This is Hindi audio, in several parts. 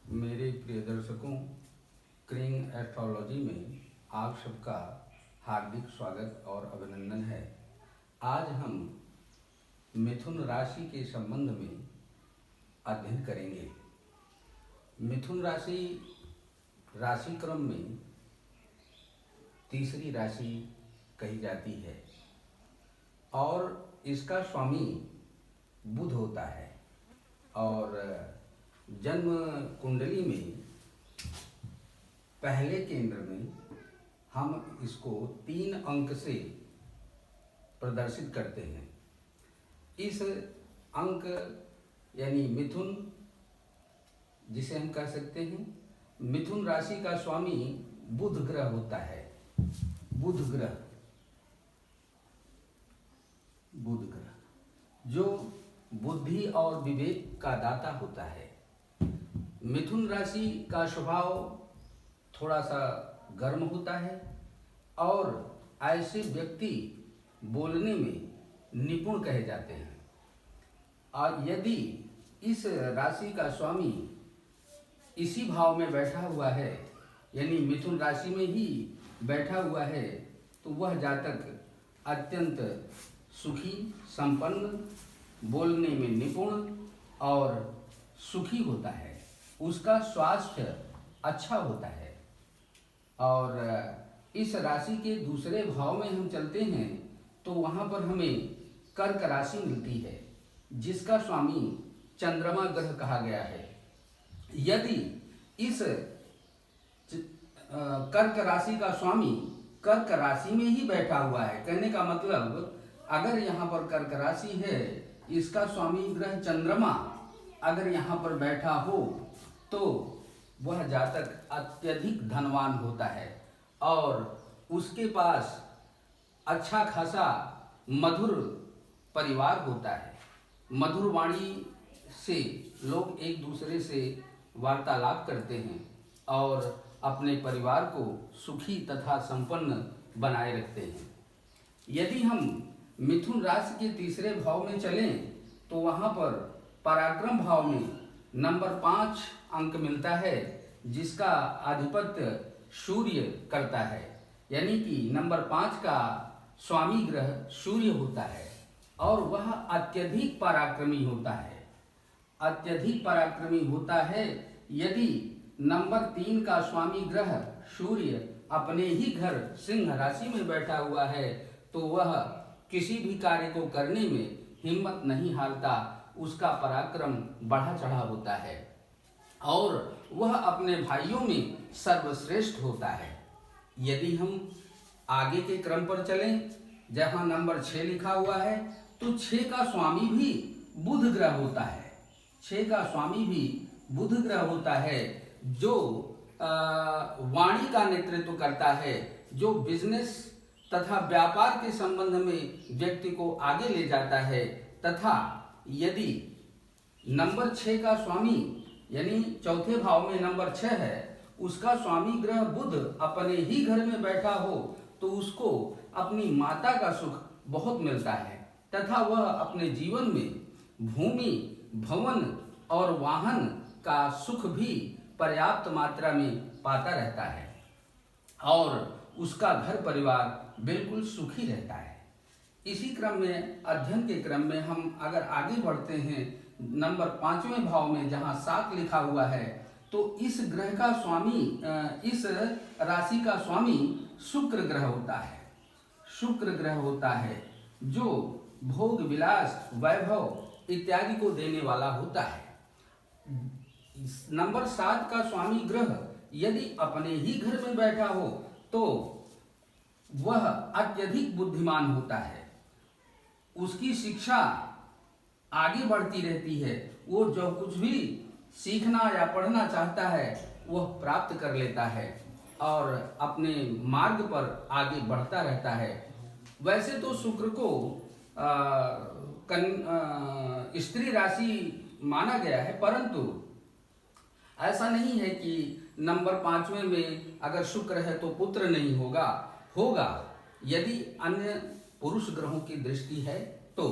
मेरे प्रिय दर्शकों, क्रिंग एस्ट्रोलॉजी में आप सबका हार्दिक स्वागत और अभिनंदन है। आज हम मिथुन राशि के संबंध में अध्ययन करेंगे। मिथुन राशि राशि क्रम में तीसरी राशि कही जाती है और इसका स्वामी बुध होता है और जन्म कुंडली में पहले केंद्र में हम इसको 3 अंक से प्रदर्शित करते हैं। इस अंक यानी मिथुन, जिसे हम कह सकते हैं मिथुन राशि का स्वामी बुध ग्रह होता है। बुध ग्रह जो बुद्धि और विवेक का दाता होता है। मिथुन राशि का स्वभाव थोड़ा सा गर्म होता है और ऐसे व्यक्ति बोलने में निपुण कहे जाते हैं। और यदि इस राशि का स्वामी इसी भाव में बैठा हुआ है, यानी मिथुन राशि में ही बैठा हुआ है, तो वह जातक अत्यंत सुखी, संपन्न, बोलने में निपुण और सुखी होता है। उसका स्वास्थ्य अच्छा होता है। और इस राशि के दूसरे भाव में हम चलते हैं तो वहाँ पर हमें कर्क राशि मिलती है, जिसका स्वामी चंद्रमा ग्रह कहा गया है। यदि इस कर्क राशि का स्वामी कर्क राशि में ही बैठा हुआ है, कहने का मतलब अगर यहाँ पर कर्क राशि है, इसका स्वामी ग्रह चंद्रमा अगर यहाँ पर बैठा हो तो वह जातक अत्यधिक धनवान होता है और उसके पास अच्छा खासा मधुर परिवार होता है। मधुर वाणी से लोग एक दूसरे से वार्तालाप करते हैं और अपने परिवार को सुखी तथा संपन्न बनाए रखते हैं। यदि हम मिथुन राशि के तीसरे भाव में चलें तो वहाँ पर पराक्रम भाव में नंबर 5 अंक मिलता है, जिसका आधिपत्य सूर्य करता है। यानी कि नंबर 5 का स्वामी ग्रह सूर्य होता है और वह अत्यधिक पराक्रमी होता है। अत्यधिक पराक्रमी होता है। यदि नंबर 3 का स्वामी ग्रह सूर्य अपने ही घर सिंह राशि में बैठा हुआ है तो वह किसी भी कार्य को करने में हिम्मत नहीं हारता। उसका पराक्रम बढ़ा चढ़ा होता है और वह अपने भाइयों में सर्वश्रेष्ठ होता है। यदि हम आगे के क्रम पर चलें, जहां नंबर 6 लिखा हुआ है, तो 6 का स्वामी भी बुध ग्रह होता है। 6 का स्वामी भी बुध ग्रह होता है, जो वाणी का नेतृत्व करता है, जो बिजनेस तथा व्यापार के संबंध में व्यक्ति को आगे ले जाता है। तथा यदि नंबर 6 का स्वामी यानी चौथे भाव में नंबर 6 है, उसका स्वामी ग्रह बुध अपने ही घर में बैठा हो तो उसको अपनी माता का सुख बहुत मिलता है तथा वह अपने जीवन में भूमि, भवन और वाहन का सुख भी पर्याप्त मात्रा में पाता रहता है और उसका घर परिवार बिल्कुल सुखी रहता है। इसी क्रम में अध्ययन के क्रम में हम अगर आगे बढ़ते हैं, नंबर 5वें भाव में जहां 7 लिखा हुआ है, तो इस ग्रह का स्वामी, इस राशि का स्वामी शुक्र ग्रह होता है। शुक्र ग्रह होता है जो भोग विलास, वैभव इत्यादि को देने वाला होता है। नंबर 7 का स्वामी ग्रह यदि अपने ही घर में बैठा हो तो वह अत्यधिक बुद्धिमान होता है। उसकी शिक्षा आगे बढ़ती रहती है। वो जो कुछ भी सीखना या पढ़ना चाहता है वह प्राप्त कर लेता है और अपने मार्ग पर आगे बढ़ता रहता है। वैसे तो शुक्र को स्त्री राशि माना गया है, परंतु ऐसा नहीं है कि नंबर 5वें में अगर शुक्र है तो पुत्र नहीं होगा यदि अन्य पुरुष ग्रहों की दृष्टि है तो,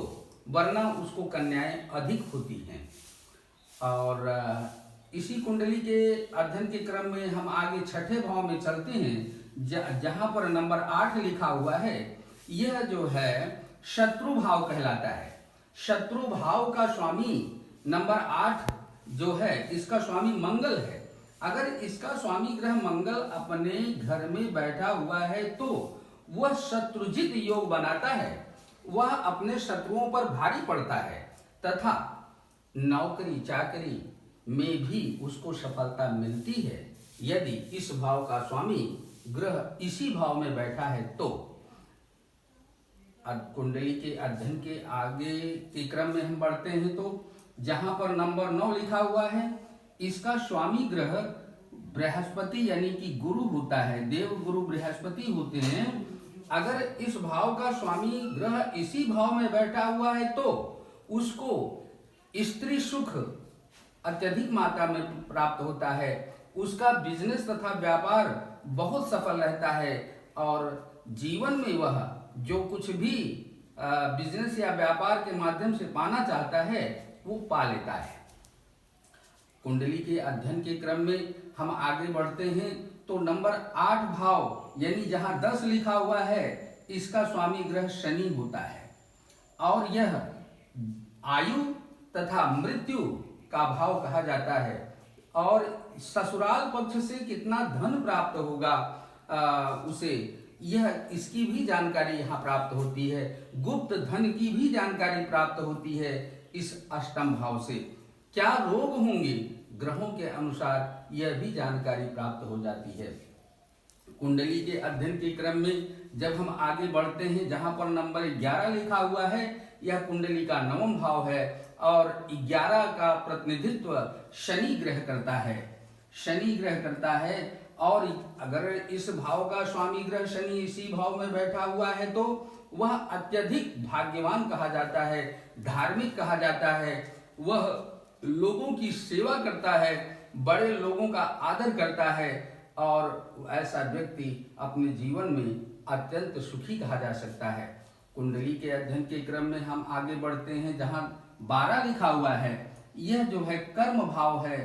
वरना उसको कन्याएं अधिक होती हैं। और इसी कुंडली के अध्ययन के क्रम में हम आगे छठे भाव में चलते हैं, जहां पर नंबर 8 लिखा हुआ है। यह जो है शत्रु भाव कहलाता है। शत्रु भाव का स्वामी नंबर 8 जो है, इसका स्वामी मंगल है। अगर इसका स्वामी ग्रह मंगल अपने घर में बैठा हुआ है तो वह शत्रुजित योग बनाता है, वह अपने शत्रुओं पर भारी पड़ता है तथा नौकरी चाकरी में भी उसको सफलता मिलती है यदि इस भाव का स्वामी ग्रह इसी भाव में बैठा है तो। कुंडली के अध्ययन के आगे के क्रम में हम बढ़ते हैं तो जहां पर नंबर 9 लिखा हुआ है, इसका स्वामी ग्रह बृहस्पति यानी कि गुरु होता है, देव गुरु बृहस्पति होते हैं। अगर इस भाव का स्वामी ग्रह इसी भाव में बैठा हुआ है तो उसको स्त्री सुख अत्यधिक मात्रा में प्राप्त होता है, उसका बिजनेस तथा व्यापार बहुत सफल रहता है और जीवन में वह जो कुछ भी बिजनेस या व्यापार के माध्यम से पाना चाहता है वो पा लेता है। कुंडली के अध्ययन के क्रम में हम आगे बढ़ते हैं तो नंबर 8 भाव यानी जहां 10 लिखा हुआ है, इसका स्वामी ग्रह शनि होता है और यह आयु तथा मृत्यु का भाव कहा जाता है। और ससुराल पक्ष से कितना धन प्राप्त होगा उसे, यह इसकी भी जानकारी यहाँ प्राप्त होती है। गुप्त धन की भी जानकारी प्राप्त होती है इस अष्टम भाव से। क्या रोग होंगे ग्रहों के अनुसार यह भी जानकारी प्राप्त हो जाती है। कुंडली के अध्ययन के क्रम में जब हम आगे बढ़ते हैं, जहां पर नंबर 11 लिखा हुआ है, यह कुंडली का 9वां भाव है और 11 का प्रतिनिधित्व शनि ग्रह करता है। शनि ग्रह करता है और अगर इस भाव का स्वामी ग्रह शनि इसी भाव में बैठा हुआ है तो वह अत्यधिक भाग्यवान कहा जाता है, धार्मिक कहा जाता है, वह लोगों की सेवा करता है, बड़े लोगों का आदर करता है और ऐसा व्यक्ति अपने जीवन में अत्यंत सुखी कहा जा सकता है। कुंडली के अध्ययन के क्रम में हम आगे बढ़ते हैं, जहां 12 लिखा हुआ है, यह जो है कर्म भाव है।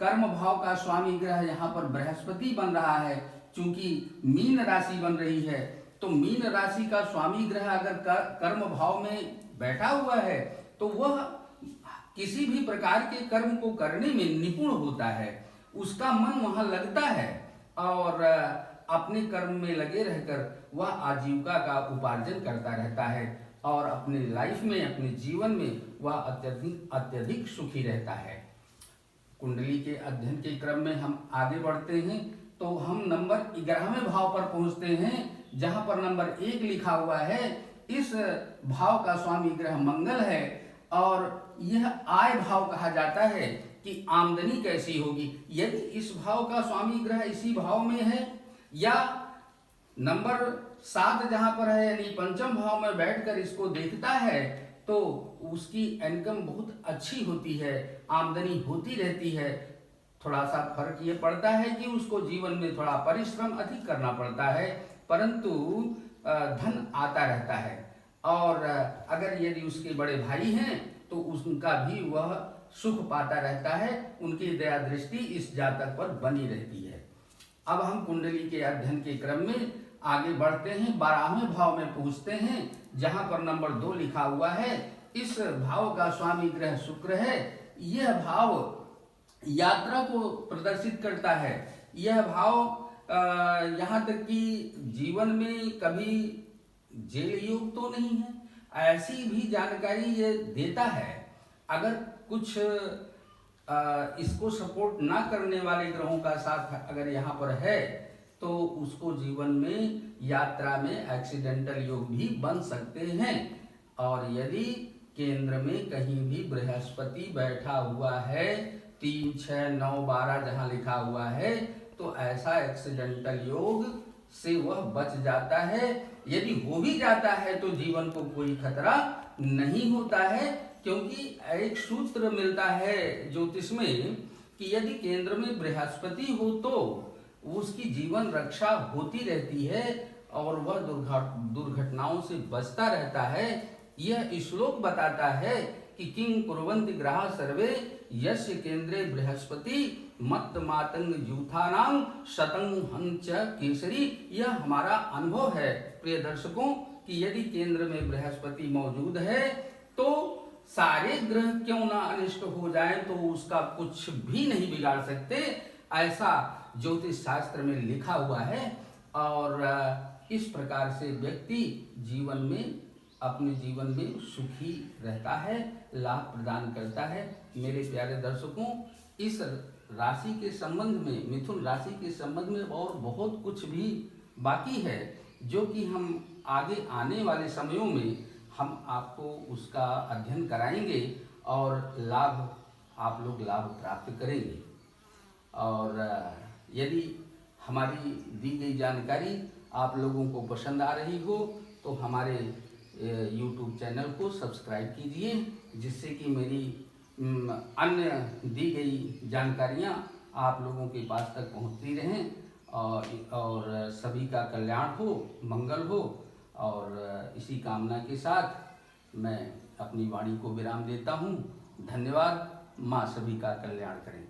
कर्म भाव का स्वामी ग्रह यहाँ पर बृहस्पति बन रहा है। चूंकि मीन राशि बन रही है तो मीन राशि का स्वामी ग्रह अगर कर्म भाव में बैठा हुआ है तो वह किसी भी प्रकार के कर्म को करने में निपुण होता है, उसका मन वहां लगता है और अपने कर्म में लगे रहकर वह आजीविका का उपार्जन करता रहता है और अपने लाइफ में, अपने जीवन में वह अत्यधिक सुखी रहता है। कुंडली के अध्ययन के क्रम में हम आगे बढ़ते हैं तो हम नंबर 11वें भाव पर पहुंचते हैं, जहां पर नंबर 1 लिखा हुआ है। इस भाव का स्वामी ग्रह मंगल है और यह आय भाव कहा जाता है कि आमदनी कैसी होगी। यदि इस भाव का स्वामी ग्रह इसी भाव में है या नंबर 7 जहां पर है यानी पंचम भाव में बैठकर इसको देखता है तो उसकी इनकम बहुत अच्छी होती है, आमदनी होती रहती है। थोड़ा सा फर्क ये पड़ता है कि उसको जीवन में थोड़ा परिश्रम अधिक करना पड़ता है, परंतु धन आता रहता है। और अगर यदि उसके बड़े भाई हैं तो उनका भी वह सुख पाता रहता है, उनकी दया दृष्टि इस जातक पर बनी रहती है। अब हम कुंडली के अध्ययन के क्रम में आगे बढ़ते हैं, 12वें भाव में पहुंचते हैं, जहां पर नंबर 2 लिखा हुआ है। इस भाव का स्वामी ग्रह शुक्र है। यह भाव यात्रा को प्रदर्शित करता है। यह भाव यहाँ तक कि जीवन में कभी जेल योग तो नहीं है, ऐसी भी जानकारी ये देता है। अगर कुछ इसको सपोर्ट ना करने वाले ग्रहों का साथ अगर यहाँ पर है तो उसको जीवन में यात्रा में एक्सीडेंटल योग भी बन सकते हैं। और यदि केंद्र में कहीं भी बृहस्पति बैठा हुआ है 3, 6, 9, 12 जहां लिखा हुआ है तो ऐसा एक्सीडेंटल योग से वह बच जाता है। यदि हो भी जाता है तो जीवन को कोई खतरा नहीं होता है, क्योंकि एक सूत्र मिलता है ज्योतिष में कि यदि केंद्र में बृहस्पति हो तो उसकी जीवन रक्षा होती रहती है और वह दुर्घटनाओं से बचता रहता है। यह श्लोक बताता है कि किं कुर्वन्ति ग्रहा सर्वे यस्य केंद्रे बृहस्पति मत मातंग यूथानाम शतंग हंच केसरी। यह हमारा अनुभव है प्रिय दर्शकों कि यदि केंद्र में बृहस्पति मौजूद है तो सारे ग्रह क्यों ना अनिष्ट हो जाए तो उसका कुछ भी नहीं बिगाड़ सकते, ऐसा ज्योतिष शास्त्र में लिखा हुआ है। और इस प्रकार से व्यक्ति जीवन में अपने जीवन में सुखी रहता है, लाभ प्रदान करता है। मेरे प्यारे दर्शकों, इस राशि के संबंध में, मिथुन राशि के संबंध में और बहुत कुछ भी बाकी है जो कि हम आगे आने वाले समयों में हम आपको उसका अध्ययन कराएंगे और आप लोग लाभ प्राप्त करेंगे। और यदि हमारी दी गई जानकारी आप लोगों को पसंद आ रही हो तो हमारे YouTube चैनल को सब्सक्राइब कीजिए, जिससे कि मेरी अन्य दी गई जानकारियाँ आप लोगों के पास तक पहुँचती रहें और सभी का कल्याण हो, मंगल हो। और इसी कामना के साथ मैं अपनी वाणी को विराम देता हूँ। धन्यवाद। माँ सभी का कल्याण करें।